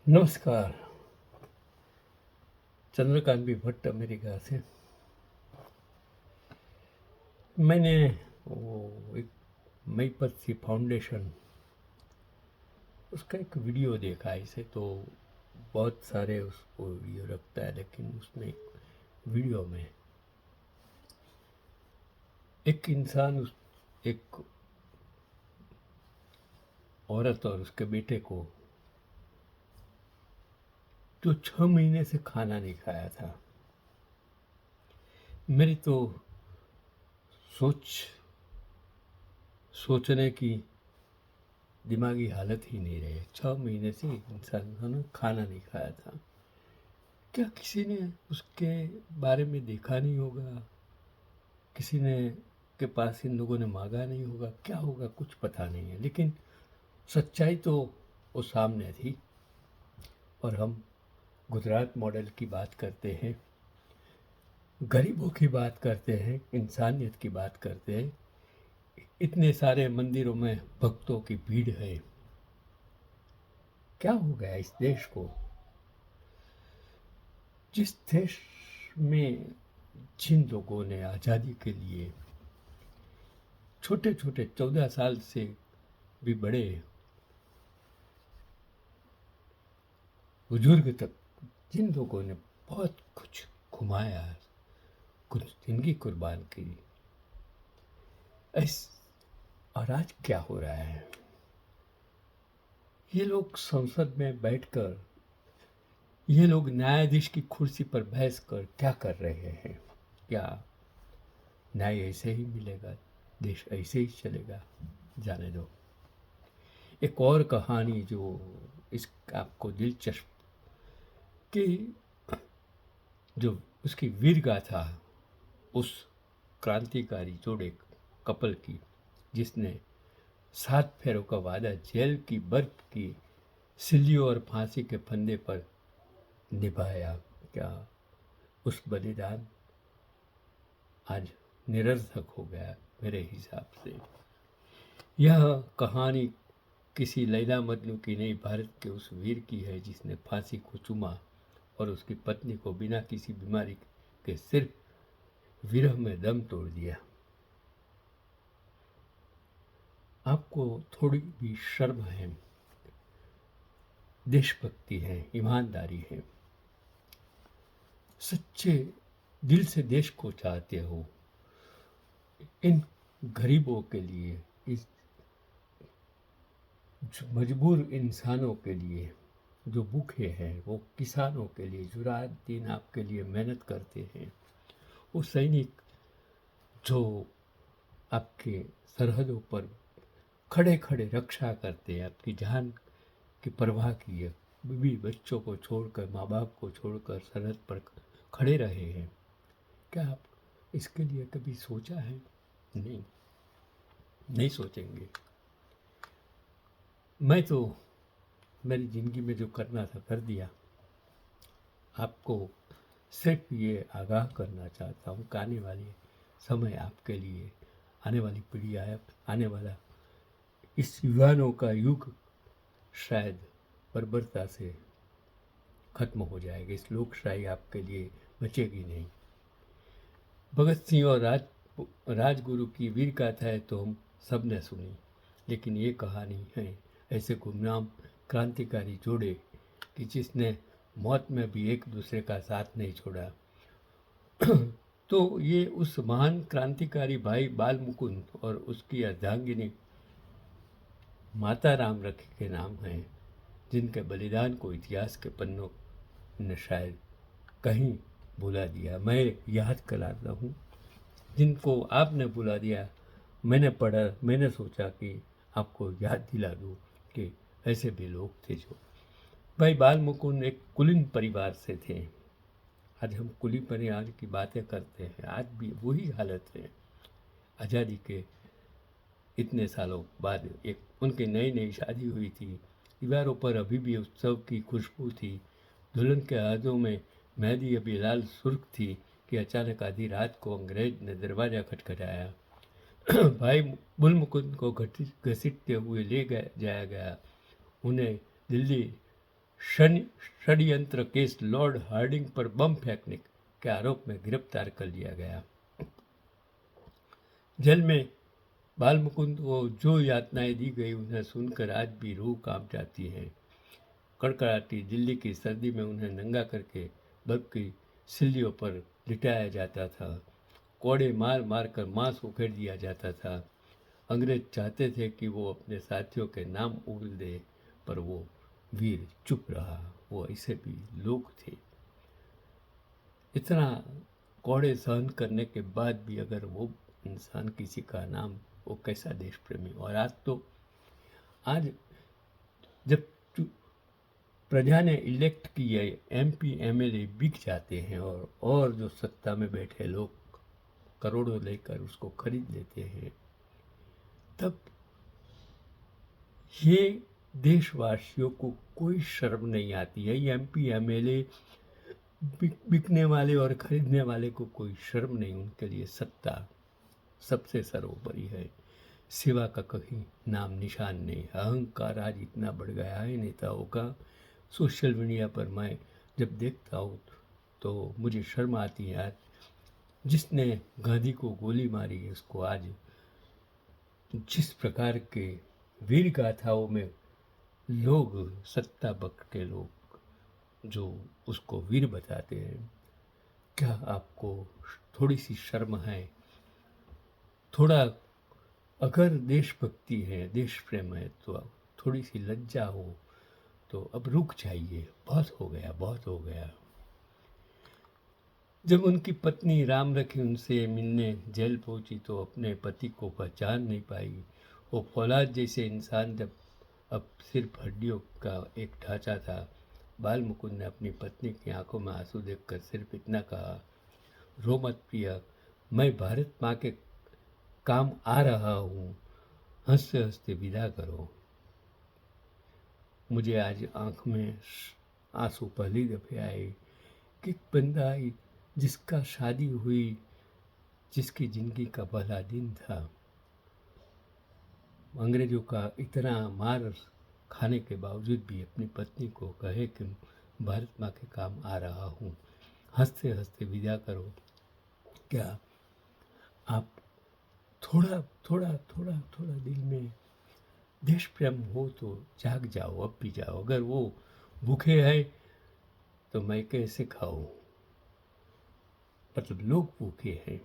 नमस्कार। चंद्रकांत भी भट्ट अमेरिका से। मैंने वो एक मईपत फाउंडेशन उसका एक वीडियो देखा। इसे तो बहुत सारे उसको वीडियो रखता है, लेकिन उसमें वीडियो में एक इंसान एक औरत और उसके बेटे को जो 6 महीने से खाना नहीं खाया था, मेरी तो सोचने की दिमागी हालत ही नहीं रही। 6 महीने से इंसान ने खाना नहीं खाया था। क्या किसी ने उसके बारे में देखा नहीं होगा? किसी ने के पास इन लोगों ने मांगा नहीं होगा? क्या होगा कुछ पता नहीं है, लेकिन सच्चाई तो वो सामने थी। और हम गुजरात मॉडल की बात करते हैं, गरीबों की बात करते हैं, इंसानियत की बात करते हैं। इतने सारे मंदिरों में भक्तों की भीड़ है। क्या हो गया इस देश को? जिस देश में जिन लोगों ने आज़ादी के लिए छोटे छोटे 14 साल से भी बड़े बुजुर्ग तक, जिन लोगों ने बहुत कुछ घुमाया, कुछ जिंदगी कुर्बान की, ऐस और आज क्या हो रहा है? ये लोग संसद में बैठकर, ये लोग न्यायाधीश की कुर्सी पर बहस कर क्या कर रहे हैं? क्या न्याय ऐसे ही मिलेगा? देश ऐसे ही चलेगा? जाने दो। एक और कहानी जो इस आपको दिलचस्प, कि जो उसकी वीर गाथा उस क्रांतिकारी जोड़े कपल की, जिसने 7 फेरों का वादा जेल की बर्फ की सिल्लियों और फांसी के फंदे पर निभाया। क्या उस बलिदान आज निरर्थक हो गया? मेरे हिसाब से यह कहानी किसी लैला मजनू की नहीं, भारत के उस वीर की है जिसने फांसी को चूमा और उसकी पत्नी को बिना किसी बीमारी के सिर्फ विरह में दम तोड़ दिया। आपको थोड़ी भी शर्म है, देशभक्ति है, ईमानदारी है, सच्चे दिल से देश को चाहते हो, इन गरीबों के लिए, इस मजबूर इंसानों के लिए जो भूखे हैं, वो किसानों के लिए जो रात दिन आपके लिए मेहनत करते हैं, वो सैनिक जो आपके सरहदों पर खड़े खड़े रक्षा करते हैं, आपकी जान की परवाह किए, बीवी बच्चों को छोड़कर, माँ बाप को छोड़कर सरहद पर खड़े रहे हैं। क्या आप इसके लिए कभी सोचा है? नहीं, नहीं सोचेंगे। मैं तो मेरी ज़िंदगी में जो करना था कर दिया। आपको सिर्फ ये आगाह करना चाहता हूँ कि आने वाले समय आपके लिए, आने वाली पीढ़ी, आने वाला इस युवानों का युग शायद बर्बरता से खत्म हो जाएगा। इस लोकशाही आपके लिए बचेगी नहीं। भगत सिंह और राजगुरु की वीर गाथाएं तो हम सब ने सुनी, लेकिन ये कहानी है ऐसे गुमनाम क्रांतिकारी जोड़े कि जिसने मौत में भी एक दूसरे का साथ नहीं छोड़ा। तो ये उस महान क्रांतिकारी भाई बाल मुकुंद और उसकी अर्धांगिनी माता राम रखी के नाम हैं, जिनके बलिदान को इतिहास के पन्नों ने शायद कहीं भुला दिया। मैं याद कराता हूँ, जिनको आपने बुला दिया। मैंने पढ़ा, मैंने सोचा कि आपको याद दिला दूँ कि ऐसे भी लोग थे। जो भाई बाल मुकुंद एक कुलीन परिवार से थे। आज हम कुली परिवार की बातें करते हैं, आज भी वही हालत है। आज़ादी के इतने सालों बाद एक उनकी नई नई शादी हुई थी। दीवारों पर अभी भी उत्सव की खुशबू थी। दुल्हन के हाथों में मेहंदी अभी लाल सुर्ख थी कि अचानक आधी रात को अंग्रेज ने दरवाज़ा खटखटाया। भाई बुल मुकुंद को घसीटते हुए ले जाया गया। उन्हें दिल्ली षड्यंत्र केस लॉर्ड हार्डिंग पर बम फेंकने के आरोप में गिरफ्तार कर लिया गया। जेल में बाल मुकुंद को जो यातनाएं दी गई उन्हें सुनकर आज भी रूह कांप जाती है। कड़कड़ाती दिल्ली की सर्दी में उन्हें नंगा करके बर्फ की सिल्लियों पर लिटाया जाता था। कोड़े मार मार कर मांस उखेड़ दिया जाता था। अंग्रेज चाहते थे कि वो अपने साथियों के नाम उगल दे, पर वो वीर चुप रहा। वो ऐसे भी लोग थे। इतना कोड़े सहन करने के बाद भी अगर वो इंसान किसी का नाम, वो कैसा देश प्रेमी। और आज जब प्रजा ने इलेक्ट किए MP MLA बिक जाते हैं और जो सत्ता में बैठे लोग करोड़ों लेकर उसको खरीद लेते हैं, तब ये देशवासियों को कोई शर्म नहीं आती है। ये MP MLA बिकने वाले और खरीदने वाले को कोई शर्म नहीं। उनके लिए सत्ता सबसे सर्वोपरि है, सेवा का कहीं नाम निशान नहीं। अहंकार आज इतना बढ़ गया है नेताओं का। सोशल मीडिया पर मैं जब देखता हूँ तो मुझे शर्म आती है यार। जिसने गांधी को गोली मारी, उसको आज जिस प्रकार के वीर गाथाओं में लोग, सत्ता पक्ष के लोग जो उसको वीर बताते हैं, क्या आपको थोड़ी सी शर्म है? थोड़ा अगर देशभक्ति है, देश प्रेम है, तो थोड़ी सी लज्जा हो तो अब रुक जाइए। बहुत हो गया, बहुत हो गया। जब उनकी पत्नी राम रखी उनसे मिलने जेल पहुंची तो अपने पति को पहचान नहीं पाई। वो फौलाद जैसे इंसान जब अब सिर्फ हड्डियों का एक ढांचा था। बाल मुकुंद ने अपनी पत्नी की आंखों में आंसू देखकर सिर्फ इतना कहा, रो मत प्रिया, मैं भारत माँ के काम आ रहा हूँ, हंसते हंसते विदा करो। मुझे आज आंख में आंसू पहली दफे आए कि बंदा जिसका शादी हुई, जिसकी जिंदगी का पहला दिन था, अंग्रेजों का इतना मार खाने के बावजूद भी अपनी पत्नी को कहे कि भारत माँ के काम आ रहा हूँ, हंसते हंसते विदा करो। क्या आप थोड़ा थोड़ा थोड़ा थोड़ा दिल में देश प्रेम हो तो जाग जाओ, अब भी जाओ। अगर वो भूखे हैं तो मैं कैसे खाऊं? मतलब लोग भूखे हैं।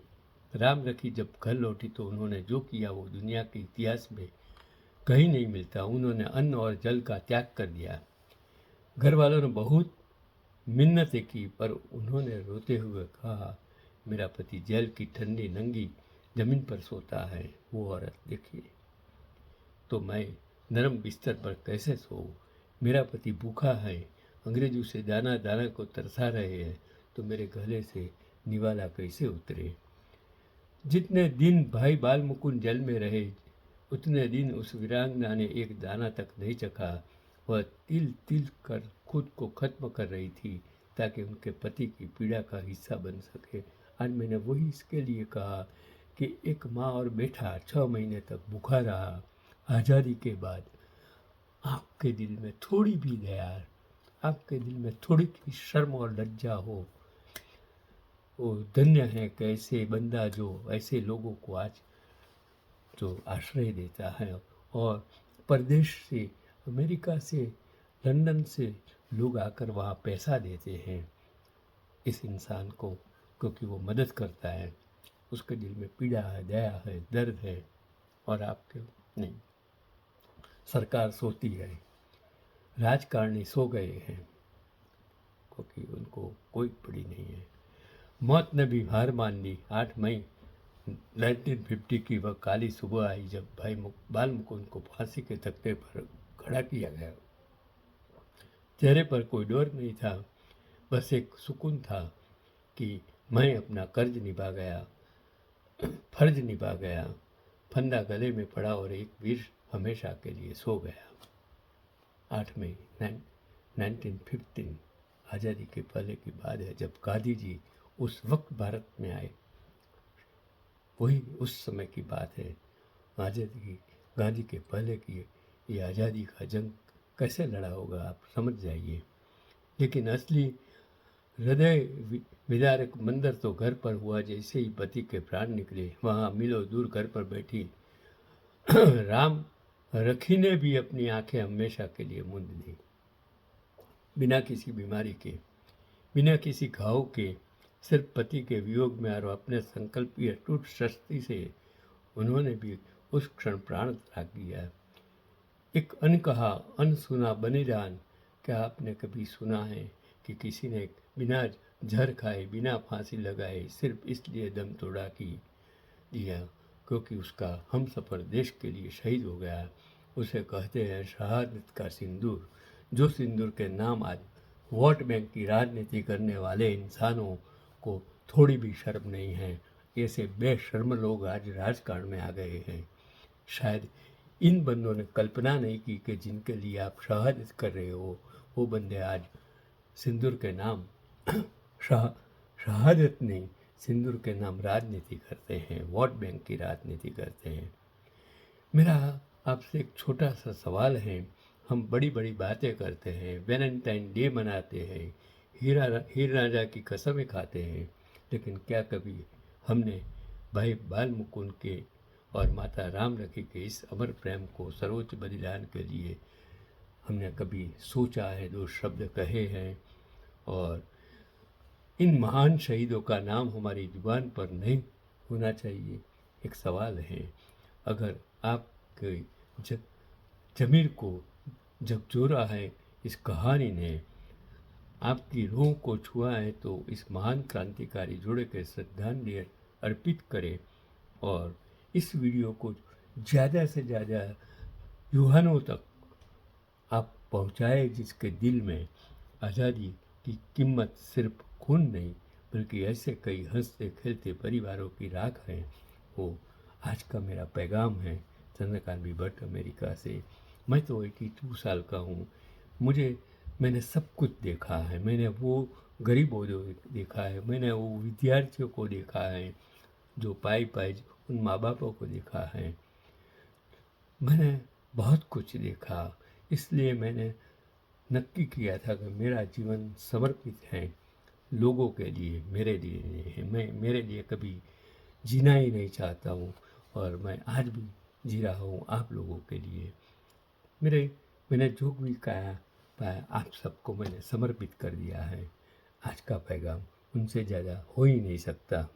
राम रखी जब घर लौटी तो उन्होंने जो किया वो दुनिया के इतिहास में कहीं नहीं मिलता। उन्होंने अन्न और जल का त्याग कर दिया। घर वालों ने बहुत मिन्नतें की, पर उन्होंने रोते हुए कहा, मेरा पति जेल की ठंडी नंगी जमीन पर सोता है, वो औरत देखिए, तो मैं नरम बिस्तर पर कैसे सोऊं? मेरा पति भूखा है, अंग्रेज उसे दाना दाना को तरसा रहे हैं, तो मेरे गले से निवाला कैसे उतरे? जितने दिन भाई बाल मुकुंद जेल में रहे, उतने दिन उस वीरांगना ने एक दाना तक नहीं चखा। वह तिल तिल कर खुद को खत्म कर रही थी ताकि उनके पति की पीड़ा का हिस्सा बन सके। आज मैंने वही इसके लिए कहा कि एक माँ और बेटा 6 महीने तक भूखा रहा। आज़ादी के बाद आपके दिल में थोड़ी भी दया, आपके दिल में थोड़ी भी शर्म और लज्जा हो, वो धन्य है कि ऐसे बंदा जो ऐसे लोगों को आज जो आश्रय देता है। और परदेश से, अमेरिका से, लंदन से लोग आकर वहाँ पैसा देते हैं इस इंसान को, क्योंकि वो मदद करता है। उसके दिल में पीड़ा है, दया है, दर्द है, और आपके नहीं। सरकार सोती है, राजकारणी सो गए हैं, क्योंकि उनको कोई पड़ी नहीं है। मौत ने भी हार मान ली। 8 मई 1950 की वह काली सुबह आई जब भाई बाल मुकुंद को फांसी के तख्ते पर खड़ा किया गया। चेहरे पर कोई डर नहीं था, बस एक सुकून था कि मैं अपना कर्ज निभा गया, फर्ज निभा गया। फंदा गले में पड़ा और एक वीर हमेशा के लिए सो गया। 8 मई 1915 आज़ादी के पहले की बात है, जब गांधी जी उस वक्त भारत में आए। वही उस समय की बात है। आज़ादी, गांधी के पहले की ये आज़ादी का जंग कैसे लड़ा होगा, आप समझ जाइए। लेकिन असली हृदय विदारक मंदिर तो घर पर हुआ जैसे ही पति के प्राण निकले। वहाँ मिलो दूर घर पर बैठी राम रखी ने भी अपनी आंखें हमेशा के लिए मूंद दी। बिना किसी बीमारी के, बिना किसी घाव के, सिर्फ पति के वियोग में और अपने संकल्प की अटूट शक्ति से उन्होंने भी उस क्षण प्राण त्याग दिया। एक अनकहा अनसुना बलिदान। क्या आपने कभी सुना है कि किसी ने बिना जहर खाए, बिना फांसी लगाए, सिर्फ इसलिए दम तोड़ा कि दिया क्योंकि उसका हमसफर देश के लिए शहीद हो गया? उसे कहते हैं शहादत का सिंदूर। जो सिंदूर के नाम आज वोट बैंक की राजनीति करने वाले इंसानों को थोड़ी भी शर्म नहीं है। ऐसे बेशर्म लोग आज राजकारण में आ गए हैं। शायद इन बंदों ने कल्पना नहीं की कि जिनके लिए आप शहादत कर रहे हो वो बंदे आज सिंदूर के नाम शहादत नहीं, सिंदूर के नाम राजनीति करते हैं, वोट बैंक की राजनीति करते हैं। मेरा आपसे एक छोटा सा सवाल है। हम बड़ी बड़ी बातें करते हैं, वैलेंटाइन डे मनाते हैं, हीर राजा की कसमें खाते हैं, लेकिन क्या कभी हमने भाई बाल मुकुंद के और माता राम रखी के इस अमर प्रेम को, सर्वोच्च बलिदान के लिए हमने कभी सोचा है, दो शब्द कहे हैं? और इन महान शहीदों का नाम हमारी जुबान पर नहीं होना चाहिए? एक सवाल है। अगर आपके जमीर को झकझोरा है इस कहानी ने, आपकी रूह को छुआ है, तो इस महान क्रांतिकारी जोड़े के श्रद्धांजलि अर्पित करें और इस वीडियो को ज़्यादा से ज़्यादा युवाओं तक आप पहुँचाए, जिसके दिल में आज़ादी की कीमत सिर्फ खून नहीं बल्कि ऐसे कई हंसते खेलते परिवारों की राख है। वो आज का मेरा पैगाम है चंद्रकांत बी भट्ट, अमेरिका से। मैं तो 82 साल का हूँ। मैंने सब कुछ देखा है। मैंने वो गरीबों को देखा है, मैंने वो विद्यार्थियों को देखा है जो पाई उन माँ बापों को देखा है। मैंने बहुत कुछ देखा, इसलिए मैंने नक्की किया था कि मेरा जीवन समर्पित है लोगों के लिए, मेरे लिए नहीं है। मैं मेरे लिए कभी जीना ही नहीं चाहता हूँ और मैं आज भी जी रहा हूँ आप लोगों के लिए। मैंने जो भी पाया आप सबको मैंने समर्पित कर दिया है। आज का पैगाम उनसे ज़्यादा हो ही नहीं सकता।